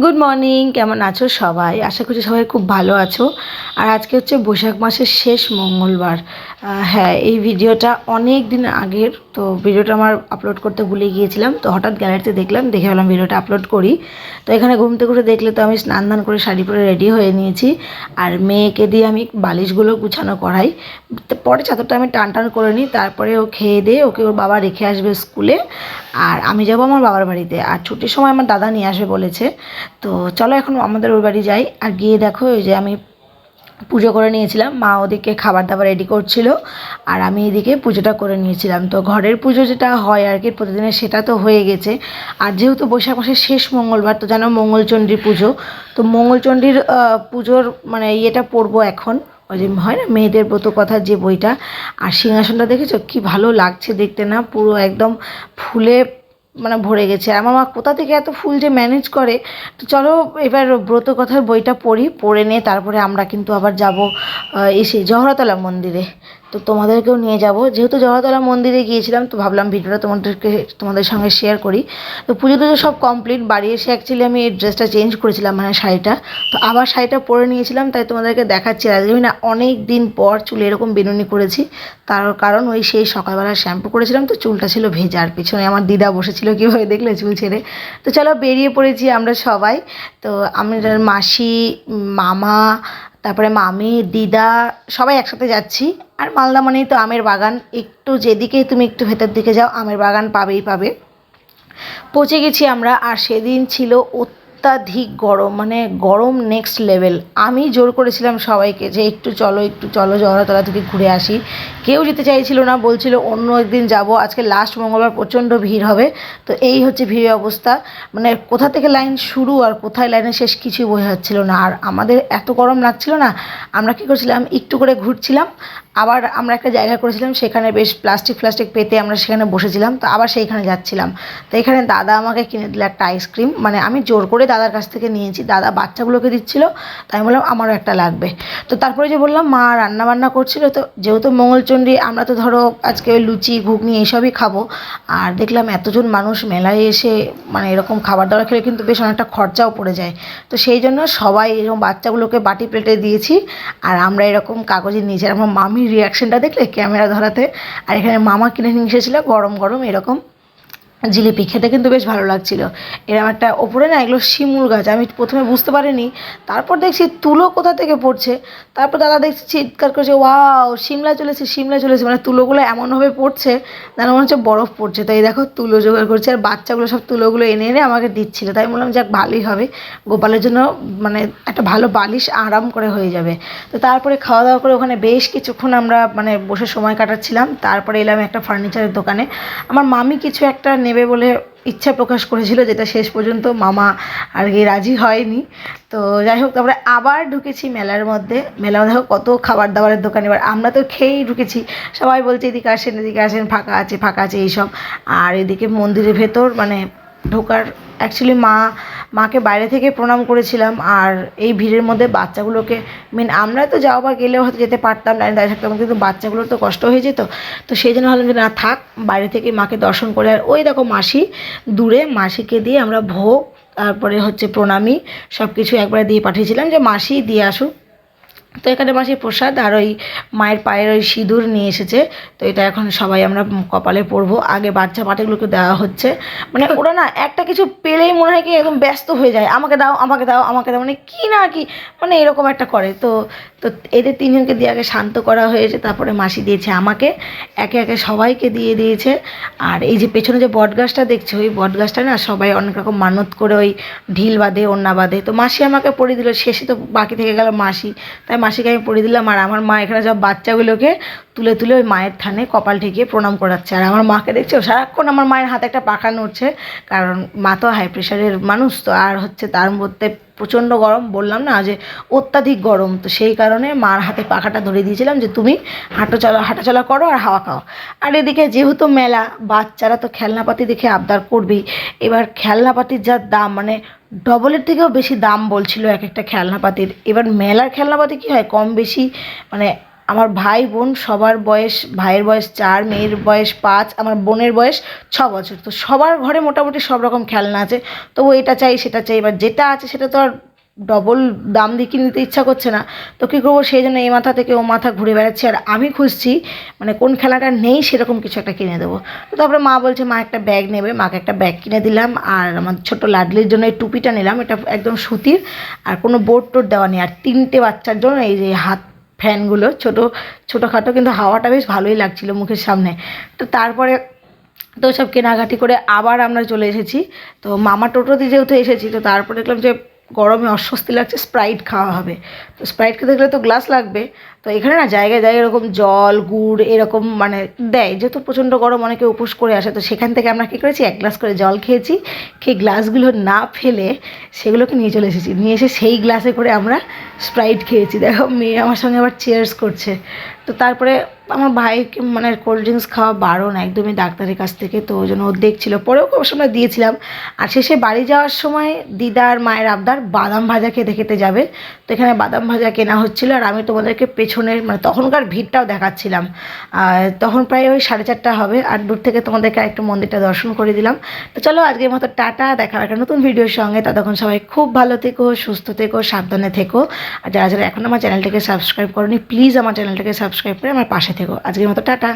Good morning, কেমন আছো সবাই? আশা করছি সবাই খুব ভালো আছো। আর আজকে হচ্ছে বৈশাখ মাসের শেষ মঙ্গলবার। হ্যাঁ, এই ভিডিওটা অনেক দিন আগের, তো ভিডিওটা আমার আপলোড করতে ভুলে গিয়েছিলাম। তো হঠাৎ গ্যালারিতে দেখলাম, দেখে ভাবলাম ভিডিওটা আপলোড করি। তো এখানে ঘুমতে ঘুরে দেখলে তো আমি স্নান ধান করে শাড়ি পরে রেডি হয়ে নিয়েছি। আর মেয়েকে দিয়ে আমি বালিশগুলো গুছানো করাই। পরে চাদরটা আমি টান টান করে নিই, তারপরে ও খেয়ে দিয়ে ওকে ওর বাবা রেখে আসবে স্কুলে। আর আমি যাব আমার বাবার বাড়িতে, আর ছুটির সময় আমার দাদা নিয়ে আসবে বলেছে। তো চলো এখন আমাদের ওই বাড়ি যাই। আর গিয়ে দেখো ওই যে আমি পুজো করে নিয়েছিলাম, মা ওদিকে খাবার দাবার রেডি করছিল আর আমি এদিকে পুজোটা করে নিয়েছিলাম। তো ঘরের পুজো যেটা হয় আর কি প্রতিদিনের, সেটা তো হয়ে গেছে। আর যেহেতু বৈশাখ মাসের শেষ মঙ্গলবার, তো জানো মঙ্গলচণ্ডীর পুজো। তো মঙ্গলচণ্ডীর পুজোর মানে ইয়েটা পড়বো এখন, ওই যে হয় না মেয়েদের ব্রত কথার যে বইটা। আর সিংহাসনটা দেখেছো কি ভালো লাগছে দেখতে, না পুরো একদম ফুলে মানে ভরে গেছে। আমার মা কোথা থেকে এত ফুল যে ম্যানেজ করে। তো চলো এবার ব্রত কথার বইটা পড়ি, পড়ে নিয়ে তারপরে আমরা কিন্তু আবার যাব এসে জহরতলা মন্দিরে। তো তোমাদেরকেও নিয়ে যাব, যেহেতু জহরতলা মন্দিরে গিয়েছিলাম, তো ভাবলাম ভিডিওটা তোমাদের সঙ্গে শেয়ার করি। তো পুজো টুজো সব কমপ্লিট, বাড়ি এসে অ্যাকচুয়ালি আমি এই ড্রেসটা চেঞ্জ করেছিলাম, মানে শাড়িটা। তো আবার শাড়িটা পরে নিয়েছিলাম, তাই তোমাদেরকে দেখাচ্ছি। আজকে আমি না অনেক দিন পর চুলে এরকম বেনুনি করেছি। তার কারণ ওই সেই সকালবেলা শ্যাম্পু করেছিলাম, তো চুলটা ছিল ভেজা। আর পিছনে আমার দিদা বসেছিল কীভাবে দেখলে চুল ছেড়ে। তো চলো বেরিয়ে পড়েছি আমরা সবাই। তো আমাদের মাসি, মামা, তারপরে মামি, দিদা সবাই একসাথে যাচ্ছি। আর মালদা মানেই তো আমের বাগান, একটু যেদিকেই তুমি একটু ভেতর দিকে যাও আমের বাগান পাবেই পাবে। পৌঁছে গেছি আমরা। আর সেদিন ছিল অত্যাধিক গরম, মানে গরম নেক্সট লেভেল। আমি জোর করেছিলাম সবাইকে যে একটু চলো জহরতলা থেকে ঘুরে আসি। কেউ যেতে চাইছিল না, বলছিল অন্য একদিন যাব, আজকে লাস্ট মঙ্গলবার প্রচণ্ড ভিড় হবে। তো এই হচ্ছে ভিড়ের অবস্থা, মানে কোথা থেকে লাইন শুরু আর কোথায় লাইনের শেষ কিছুই বোঝা যাচ্ছিল না। আর আমাদের এত গরম লাগছিল না, আমরা কী করছিলাম একটু করে ঘুরছিলাম। আবার আমরা একটা জায়গা করেছিলাম, সেখানে বেশ প্লাস্টিক পেতে আমরা সেখানে বসেছিলাম। তো আবার সেইখানে যাচ্ছিলাম। তো এখানে দাদা আমাকে কিনে দিল একটা আইসক্রিম, মানে আমি জোর করে দাদার কাছ থেকে নিয়েছি, দাদা বাচ্চাগুলোকে দিচ্ছিল, তাই বললাম আমারও একটা লাগবে। তো তারপরে যে বললাম মা রান্না বান্না করছিল, তো যেহেতু মঙ্গলচণ্ডী আমরা তো ধরো আজকে ওই লুচি ঘুগনি এইসবই খাবো। আর দেখলাম এতজন মানুষ মেলায় এসে মানে এরকম খাবার দাবার খেলে কিন্তু বেশ অনেকটা খরচাও পড়ে যায়। তো সেই জন্য সবাই এরকম বাচ্চাগুলোকে বাটি প্লেটে দিয়েছি, আর আমরা এরকম কাগজে নিয়েছি। আর আমার মামির রিয়াকশানটা দেখলে ক্যামেরা ধরাতে। আর এখানে মামা কিনে নিয়ে এসেছিলো গরম গরম এরকম জিলিপি, খেতে কিন্তু বেশ ভালো লাগছিল। এরকম একটা ওপরে না এগুলো শিমুল গাছ, আমি প্রথমে বুঝতে পারিনি। তারপর দেখছি তুলো কোথা থেকে পড়ছে। তারপর দাদা দেখছি চিৎকার করছে, ওয়াও সিমলা চলেছে, মানে তুলোগুলো এমনভাবে পড়ছে যেন মনে হচ্ছে বরফ পড়ছে। তো এই দেখো তুলো জোগাড় করছে, আর বাচ্চাগুলো সব তুলোগুলো এনে এনে আমাকে দিচ্ছিলো। তাই বললাম যাক ভালোই হবে, গোপালের জন্য মানে একটা ভালো বালিশ আরাম করে হয়ে যাবে। তো তারপরে খাওয়া দাওয়া করে ওখানে বেশ কিছুক্ষণ আমরা মানে বসে সময় কাটাচ্ছিলাম। তারপরে এলাম একটা ফার্নিচারের দোকানে। আমার মামি কিছু একটা নেবে বলে ইচ্ছা প্রকাশ করেছিল, যেটা শেষ পর্যন্ত মামা আর কি রাজি হয়নি। তো যাই হোক, তারপরে আবার ঢুকেছি মেলার মধ্যে। মেলা দেখো কত খাবার দাবারের দোকান, এবার আমরা তো খেয়েই ঢুকেছি। সবাই বলছে এদিকে আসেন, ফাঁকা আছে এইসব। আর এদিকে মন্দিরের ভেতর মানে ঢোকার অ্যাকচুয়ালি মাকে বাইরে থেকে প্রণাম করেছিলাম। আর এই ভিড়ের মধ্যে বাচ্চাগুলোকে আমরা তো যাও বা গেলেও হয়তো যেতে পারতাম, লাইনে দাঁড়িয়ে থাকতাম, কিন্তু বাচ্চাগুলোর তো কষ্ট হয়ে যেত। তো সেই জন্য ভাবলাম যে না থাক, বাইরে থেকে মাকে দর্শন করে। আর ওই দেখো মাসি দূরে, মাসিকে দিয়ে আমরা ভোগ তারপরে হচ্ছে প্রণামী সব কিছু একবারে দিয়ে পাঠিয়েছিলাম যে মাসি দিয়ে আসুক। তো এখানে মাসির প্রসাদ আর ওই মায়ের পায়ের ওই সিঁদুর নিয়ে এসেছে। তো এটা এখন সবাই আমরা কপালে পরবো। আগে বাচ্চা পাটিগুলোকে দেওয়া হচ্ছে, মানে ওরা না একটা কিছু পেলেই মনে হয় কি একদম ব্যস্ত হয়ে যায়, আমাকে দাও, মানে কি না কি, মানে এরকম একটা করে। তো তো এদের তিনজনকে দিয়ে আগে শান্ত করা হয়েছে, তারপরে মাসি দিয়েছে আমাকে, একে একে সবাইকে দিয়ে দিয়েছে। আর এই যে পেছনে যে বট গাছটা দেখছো, ওই বট গাছটা না সবাই অনেক রকম মানত করে ওই ঢিল বাঁধে, ওড়না বাঁধে। তো মাসি আমাকে পরিয়ে দিল, শেষে তো বাকি থেকে গেল মাসি, তাই মাসিকে আমি পরিয়ে দিলাম। আর আমার মা এখানে সব বাচ্চাগুলোকে তুলে তুলে ওই মায়ের থানে কপাল ঠেকিয়ে প্রণাম করাচ্ছে। আর আমার মাকে দেখছো সারাক্ষণ আমার মায়ের হাতে একটা পাখা নড়ছে, কারণ মা তো হাই প্রেশারের মানুষ। তো আর হচ্ছে তার মধ্যে প্রচণ্ড গরম, বললাম না যে অত্যাধিক গরম। তো সেই কারণে মার হাতে পাখাটা ধরে দিয়েছিলাম যে তুমি হাঁটাচলা করো আর হাওয়া খাও। আর এদিকে যেহেতু মেলা, বাচ্চারা তো খেলনাপাতি দেখে আবদার করবেই। এবার খেলনাপাতির যা দাম, মানে ডবলের থেকেও বেশি দাম বলছিল এক একটা খেলনাপাতির। এবার মেলার খেলনাপাতি কী হয় কম বেশি মানে আমার ভাই বোন সবার বয়স, ভাইয়ের বয়স 4, মেয়ের বয়স 5, আমার বোনের বয়স 6 বছর। তো সবার ঘরে মোটামুটি সব রকম খেলনা আছে। তবু এটা চাই সেটা চাই, এবার যেটা আছে সেটা তো আর ডবল দাম দিয়ে কিনে নিতে ইচ্ছা করছে না। তো কী করবো, সেই জন্য এই মাথা থেকে ও মাথা ঘুরে বেড়াচ্ছি, আর আমি খুঁজছি মানে কোন খেলাটা নেই সেরকম কিছু একটা কিনে দেবো। তো তারপরে মা বলছে মা একটা ব্যাগ নেবে, মাকে একটা ব্যাগ কিনে দিলাম। আর আমার ছোটো লাডলির জন্য এই টুপিটা নিলাম, এটা একদম সুতির, আর কোনো বোর্ড টোড দেওয়া নেই। আর 3টে বাচ্চার জন্য এই যে হাত ফ্যানগুলো ছোটোখাটো, কিন্তু হাওয়াটা বেশ ভালোই লাগছিলো মুখের সামনে। তো তারপরে তো সব কেনাকাটি করে আবার আমরা চলে এসেছি। তো মামা টোটোতে যেহেতু এসেছি, তো তারপরে দেখলাম যে গরমে অস্বস্তি লাগছে, স্প্রাইট খাওয়া হবে। তো স্প্রাইট খেতে গেলে তো গ্লাস লাগবে। তো এখানে না জায়গায় জায়গায় এরকম জল গুড় এরকম মানে দেয়, যেহেতু প্রচণ্ড গরম অনেকে উপোস করে আসে। তো সেখান থেকে আমরা কী করেছি, 1 গ্লাস করে জল খেয়েছি। খেয়ে গ্লাসগুলো না ফেলে সেগুলোকে নিয়ে চলে এসেছি, নিয়ে এসে সেই গ্লাসে করে আমরা স্প্রাইট খেয়েছি। দেখো মেয়ে আমার সঙ্গে আবার চিয়ার্স করছে। তো তারপরে আমার ভাইকে মানে কোল্ড ড্রিঙ্কস খাওয়া বারণ একদমই ডাক্তারের কাছ থেকে, তো ওই জন্য ও দেখছিল, পরেও কোনো সময় দিয়েছিলাম। আর শেষে বাড়ি যাওয়ার সময় দিদার মায়ের আবদার বাদাম ভাজা খেতে খেতে যাবে। তো এখানে বাদাম ভাজা কেনা হচ্ছিলো, আর আমি তোমাদেরকে পেছনের মানে তখনকার ভিড়টাও দেখাচ্ছিলাম। তখন প্রায় ওই 4:30 হবে, আর দূর থেকে তোমাদেরকে আরেকটু মন্দিরটা দর্শন করে দিলাম। তো চলো আজকের মতো টাটা, দেখা একটা নতুন ভিডিওর সঙ্গে। ততক্ষণ সবাই খুব ভালো থেকো, সুস্থ থেকো, সাবধানে থেকো। আর যারা যারা এখন আমার চ্যানেলটাকে সাবস্ক্রাইব করোনি, প্লিজ আমার চ্যানেলটাকে সাবস্ক্রাইব করে আমার পাশে থেকো। আজকের মতো টাটা।